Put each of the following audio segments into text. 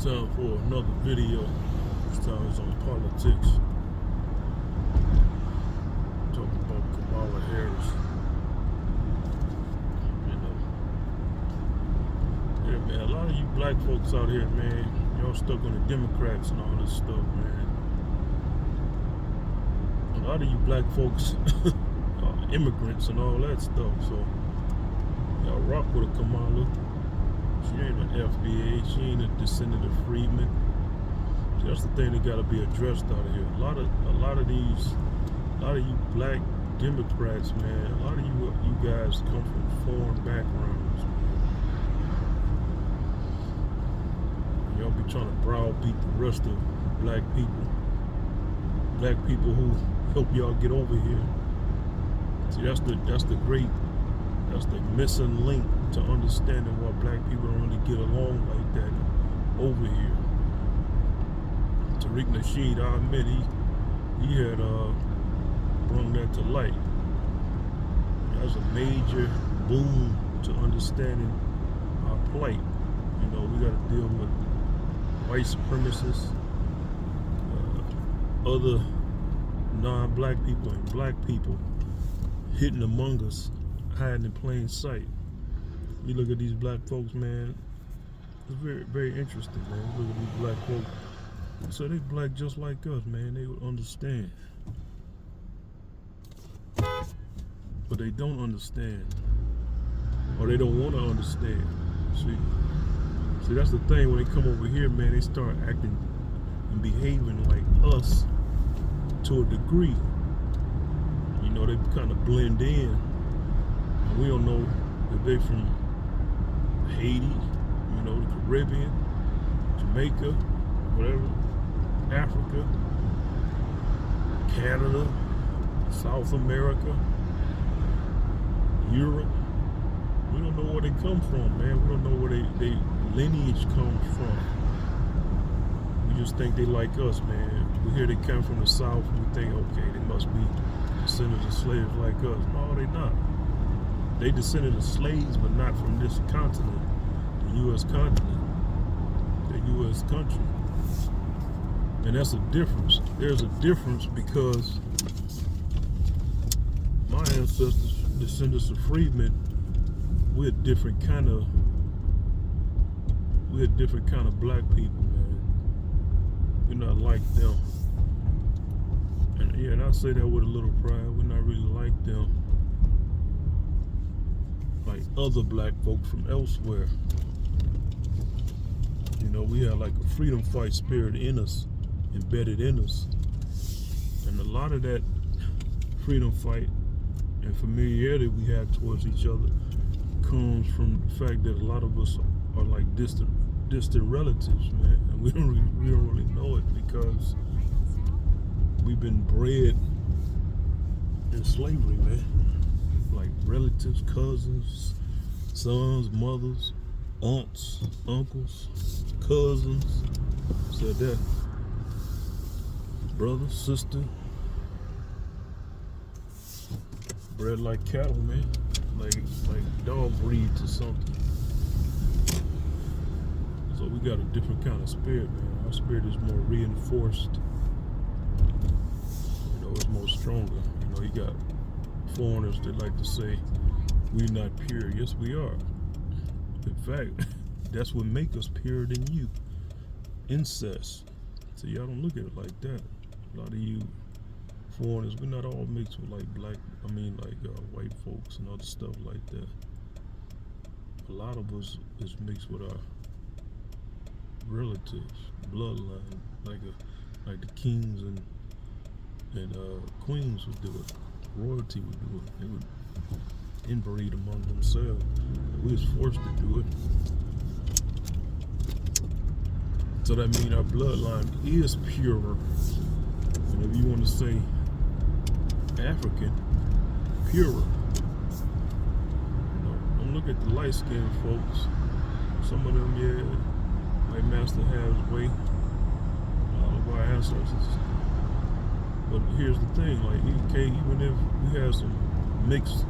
Time for another video. This time it's on politics. Talking about Kamala Harris. Yeah, man, a lot of you black folks out here, man, y'all stuck on the Democrats and all this stuff, man. A lot of you black folks are immigrants and all that stuff, so y'all rock with a Kamala. She ain't an FBA, she ain't a descendant of freedmen. See, that's the thing that gotta be addressed out of here. A lot of you black Democrats, man, a lot of you guys come from foreign backgrounds. Y'all be trying to browbeat the rest of black people who help y'all get over here. See, that's the missing link to understanding why black people don't really get along like that over here. Tariq Nasheed, I admit he had brought that to light. That's a major boon to understanding our plight. You know, we got to deal with white supremacists, other non-black people and black people hidden among us, hiding in plain sight. You look at these black folks, man, it's very, very interesting, man. You look at these black folks, so they black just like us, man. They would understand. But they don't understand. Or they don't want to understand. See, that's the thing. When they come over here, man, they start acting and behaving like us to a degree. You know, they kind of blend in. And we don't know if they from Haiti, you know, the Caribbean, Jamaica, whatever, Africa, Canada, South America, Europe. We don't know where they come from, man. We don't know where they lineage comes from. We just think they like us, man. We hear they come from the South, we think, okay, they must be descendants of slaves like us. No, they not. They descended of slaves, but not from this continent, the U.S. continent, the U.S. country. And that's a difference. There's a difference because my ancestors, descendants of freedmen, we're a different kind of black people, man. We're not like them. And I say that with a little pride. We're not really like them. Like other black folk from elsewhere. You know, we have like a freedom fight spirit in us, embedded in us. And a lot of that freedom fight and familiarity we have towards each other comes from the fact that a lot of us are like distant relatives, man. And we don't really know it because we've been bred in slavery, man. Like relatives, cousins, sons, mothers, aunts, uncles, cousins, said that, brother, sister, bred like cattle, man, like dog breeds or something. So we got a different kind of spirit, man. Our spirit is more reinforced. You know, it's more stronger. You know, you got foreigners that like to say we're not pure. Yes, we are. In fact, that's what makes us purer than you. Incest. So y'all don't look at it like that. A lot of you foreigners, we're not all mixed with like white folks and other stuff like that. A lot of us is mixed with our relatives, bloodline, like the kings and queens would do it. Royalty would do it. They would inbreed among themselves. We was forced to do it. So that means our bloodline is purer. And if you want to say African, purer. You know, don't look at the light-skinned folks. Some of them, yeah, like Master has way of our ancestors. But here's the thing, like, okay, even if we have some mixed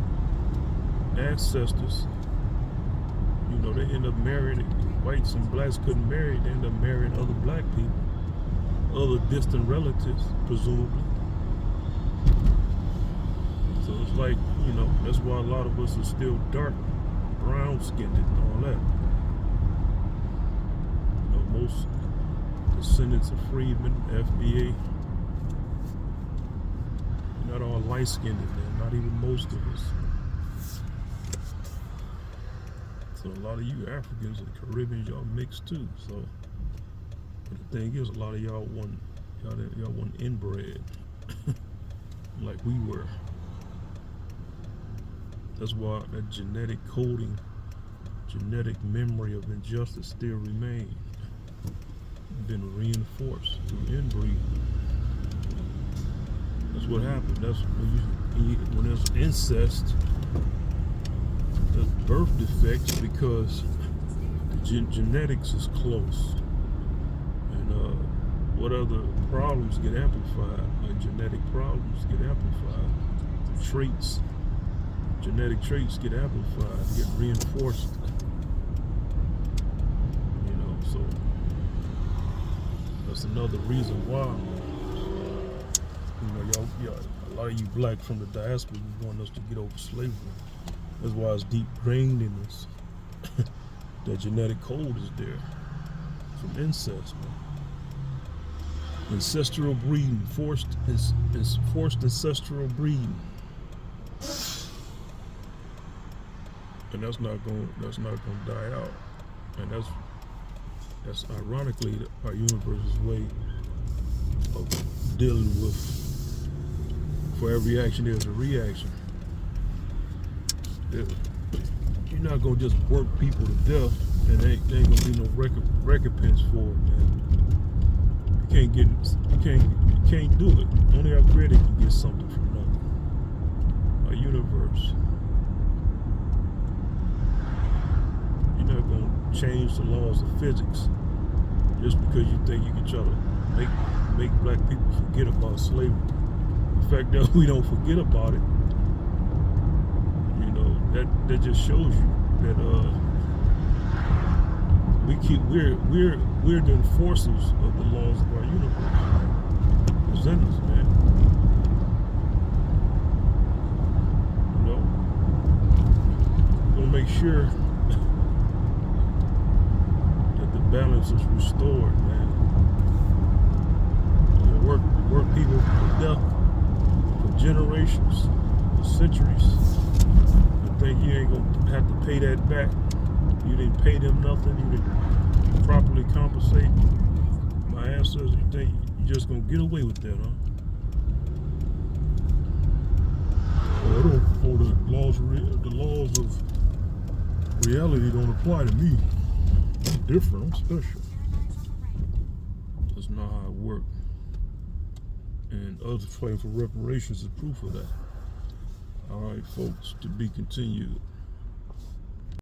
ancestors, you You know, they end up marrying, whites and blacks couldn't marry, they end up marrying other black people, other distant relatives, presumably. So it's like, you know, that's why a lot of us are still dark, brown skinned and all that. You know, most descendants of freedmen, FBA, not all light skinned, man, not even most of us. So a lot of you Africans and Caribbeans, y'all mixed too. So but the thing is, a lot of y'all want inbred like we were. That's why that genetic coding, genetic memory of injustice still remains. Been reinforced through inbreeding. That's what happened. That's when there's incest, there's birth defects because the genetics is close. And what other problems get amplified? Like genetic problems get amplified. Traits, genetic traits get amplified, get reinforced. You know, so that's another reason why. You know, y'all, a lot of you black from the diaspora, you want us to get over slavery. That's why it's deep grained in us. That genetic code is there from incest, man. Ancestral breeding, forced ancestral breeding, and that's not going to die out. And that's ironically our universe's way of dealing with. For every action, there's a reaction. You're not gonna just work people to death, and there ain't gonna be no recompense for it, man. You can't do it. Only our Creator can get something from nothing. Our universe. You're not gonna change the laws of physics just because you think you can try to make black people forget about slavery. The fact that we don't forget about it, you know, that just shows you that we're the enforcers of the laws of our universe. It's in us, man. You know, we're gonna make sure that the balance is restored, man. You know, work people to death. Generations, centuries, and think you ain't gonna have to pay that back. You didn't pay them nothing. You didn't properly compensate my ancestors. You think you're just gonna get away with that, huh? Oh, the laws of reality don't apply to me. I'm different. I'm special. That's not how it works. And others fighting for reparations is proof of that. All right, folks, to be continued.